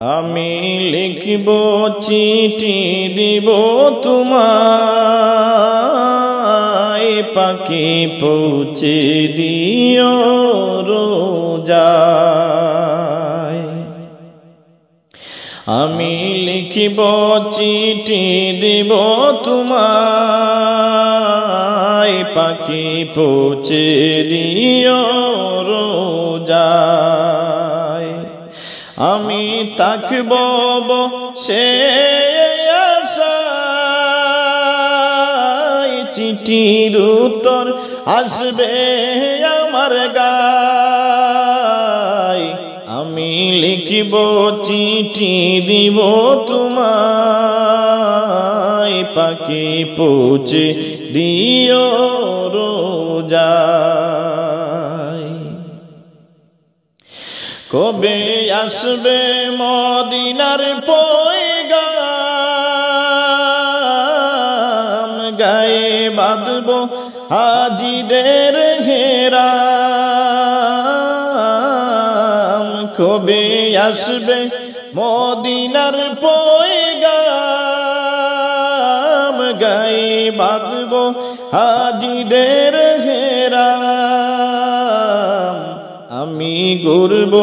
আমি লিখব চিঠি দিব তোমায়, পাখি পৌঁছে দিও রোজায়। আমি লিখব চিঠি দিব তোমায়, পাখি পৌঁছে দিও রোজায়। আমি তাকব সে আশায়, চিঠির উত্তর আসবে আমার গায়। আমি লিখব চিঠি দিব তোমায়, পাখি পৌঁছে দিও রোজায়। কবে আসবে মদিনার পয়গাম, গায়ে বাঁধব হাজিদের হেরাম। কবে আসবে মদিনার পয়গাম, গায়ে বাঁধব হাজিদের হেরাম। আমি ঘুরব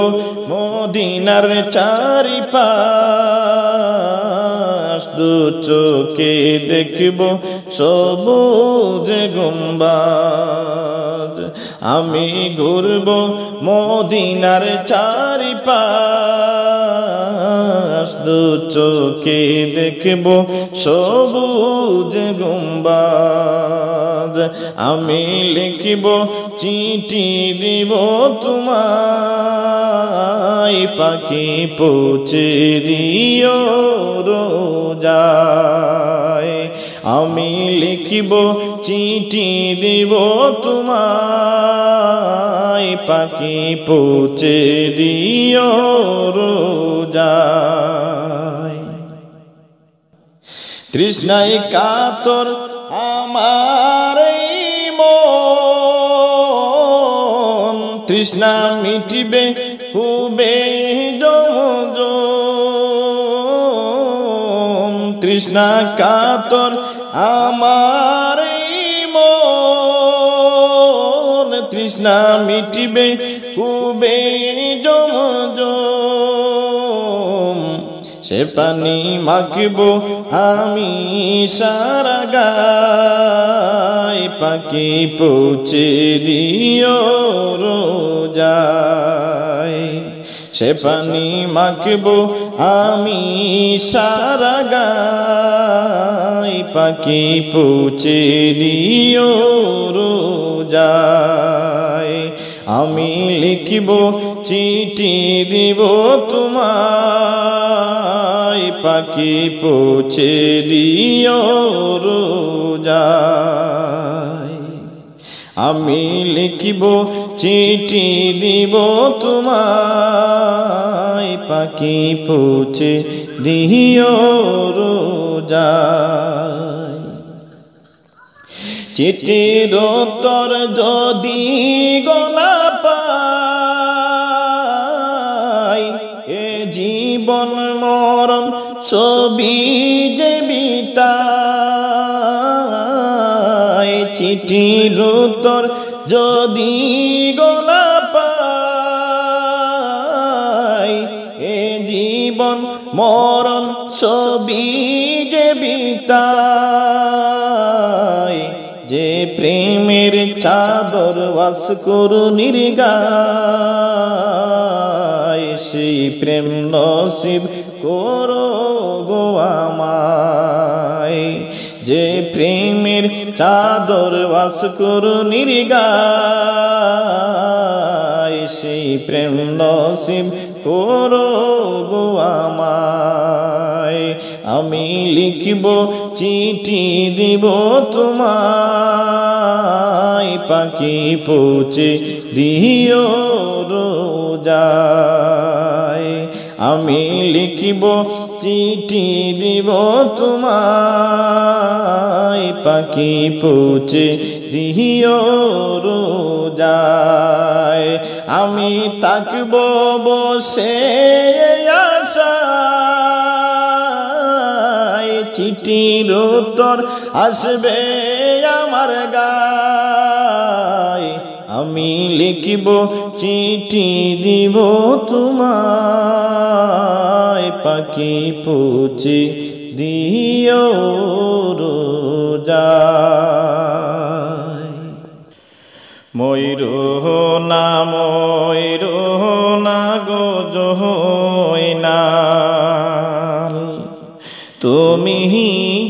মদিনার চারিপাশ, দু চোখে দেখব সবুজ গুম্বাদ। আমি ঘুরব মদিনার চারিপাশ, দু চোখে দেখব সবুজ গুম্বাদ। আমি লিখব চিঠি দিব তোমায়, পাখি পৌঁছে দিও রোজায়। আমি লিখব চিঠি দিব তোমায়, পাখি পৌঁছে দিও রোজায়। তৃষ্ণায় কাতর আমার মন, তৃষ্ণা মিটিবে খুবে জমজম। তৃষ্ণা কাতর আমার মন, তৃষ্ণা মিটিবে খুবে জমজম। সে পানি মাখব আমি সারা গায়, পাখি পৌঁছে দিও রোজায়। সে পানি মাখব আমি সারা গায়, পাখি পৌঁছে দিও রোজায়। আমি লিখব চিঠি দিব তোমায়, পাখি পৌঁছে দিও রোজায়। আমি লিখব চিঠি দিব তোমায়, পাখি পৌঁছে দিও রোজায়। চিঠির উত্তর যদি গোনা পাই, এ জীবন মরণ ছবি যে বিতাই। চিঠির উত্তর যদি গোনা পাই, এ জীবন মরণ ছবি যে বিতাই। যে প্রেমের চাদর বাস করুনির গায়, সেই প্রেম নসিব করো গো আমায়। যে প্রেমের চাদর বাস করুনির গায়, সেই প্রেম নসিব করো গো আমায়। আমি লিখব চিঠি দিব তোমায়, পাখি পৌঁছে দিও রোজায়। আমি লিখব চিঠি দিব তোমায়, পাখি পৌঁছে দিও রোজায়। আমি তাকব বসে আশা চিঠির উত্তর আসবে আমার গায়ে আমি লিখিব চিঠি দিব তোমায় পাখি পৌঁছে দিও রোজায় ময়ূর না গো জয়নাল তুমি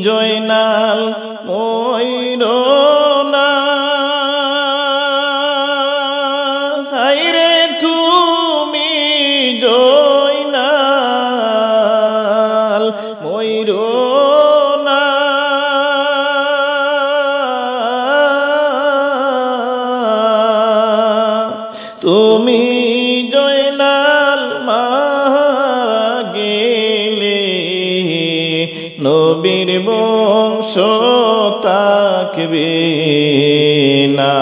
জয়নাল ময়ূর না হায়রে তুমি জয়নাল ময়ূর না তুমি জয়নাল মারা গেলে নবীর বংশ থাকবে না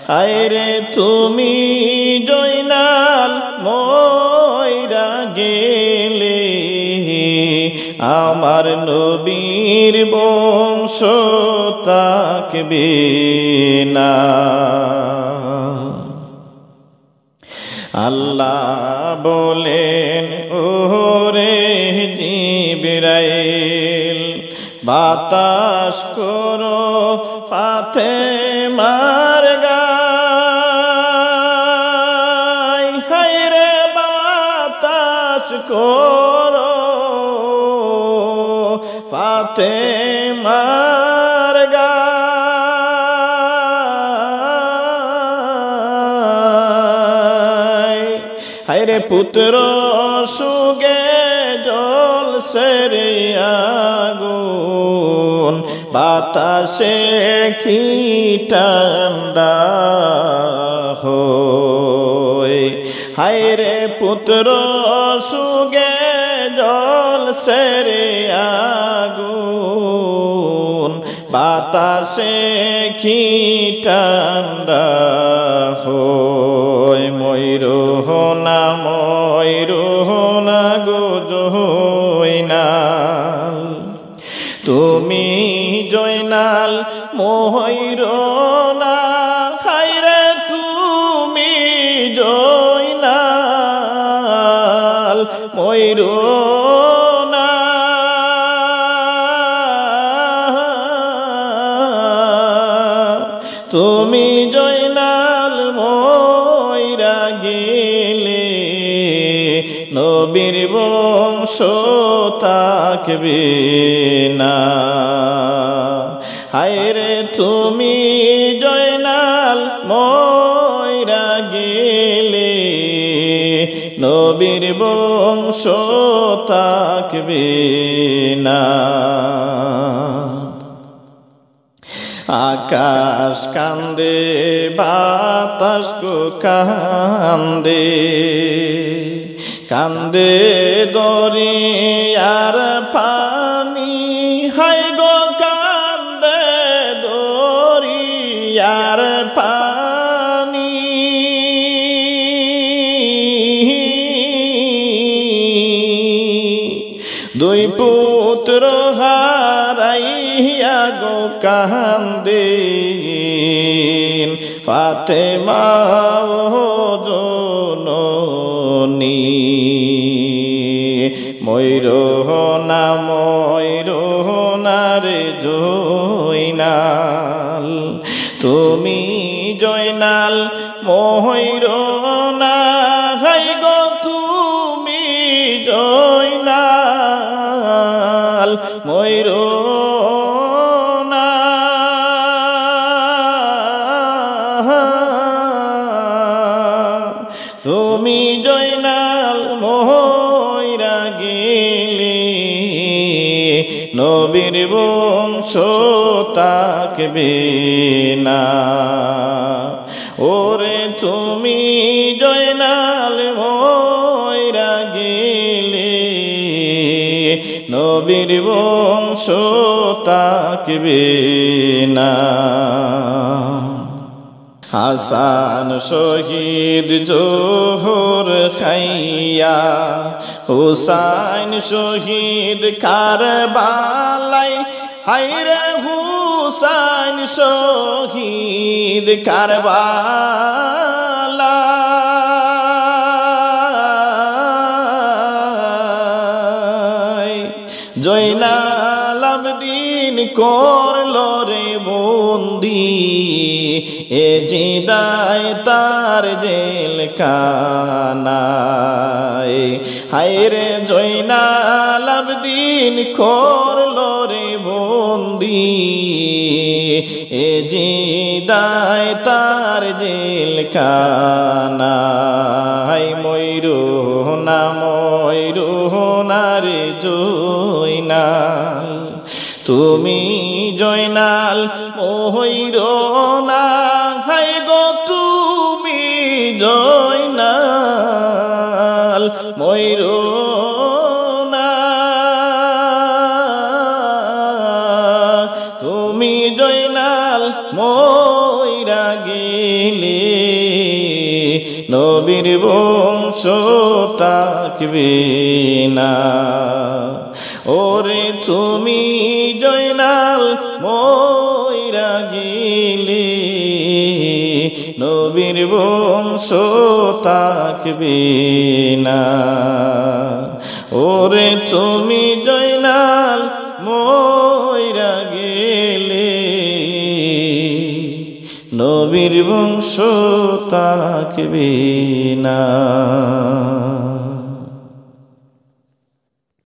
হায়রে তুমি জয়নাল ময়রা গেলে আমার নবীর বংশ থাকবে না আল্লাহ বলেন ওরে জিবরাইল বাতাস করো ফাতেমার গায় হায়রে বাতাস করো ফাতেমার গায় হায়রে পুত্র সুগে জল সেরে আগুন বাতাসে কি ঠান্ডা হয় হায়রে পুত্র সুগে জল সেরে আগুন বাতাসে কি ঠান্ডা হয় ময়ূর না গো জয়নাল তুমি জয়নাল ময়ূর না হায়রে তুমি জয়নাল ময়ূর না তুমি জয়নাল ময়রা গেলে নবীর বংশ থাকবে না হায়রে তুমি জয়নাল ময়রা গেলে নবীর বংশ থাকবে না আকাশ কান্দে বাতাস কান্দে কান্দে দরিয়ার পানি হায় গো কান্দে দরিয়ার পানি দুই পুত্র হারাইয়া গো কান্দে ফাতেমা ও জননী ময়ূর না রে জয়নাল তুমি জয়নাল ময়ূর না হাই গো তুমি জয়নাল ময়ূর না তুমি জয়নাল ময়রা গেলে নবীর বংশ থাকবে না ওরে তুমি জয়নাল ময়রা গেলে নবীর বংশ থাকবে না হাসান শহীদ জোহর খাইয়া হুসাইন শহীদ কারবালায় হায়রে হুসাইন শহীদ কারবালায় জয়নাল আবদিন করলো রে বন্দি এ জিদায় তার জেলখানায় হায়রে জয়নাল আবদিন করলো রে বন্দি এ জিদায় তার জেলখানায় ময়ূর না রে জয়নাল তুমি জয়নাল ময়ূর না হায় গো তুমি জয়নাল ময়ূর না তুমি জয়নাল ময়রা গেলে নবীর বংশ থাকবে না ওরে তুমি জয়নাল ময়রা গেলে নবীর বংশ থাকবে না ওরে তুমি জয়নাল ময়রা গেলে নবীর বংশ থাকবে না।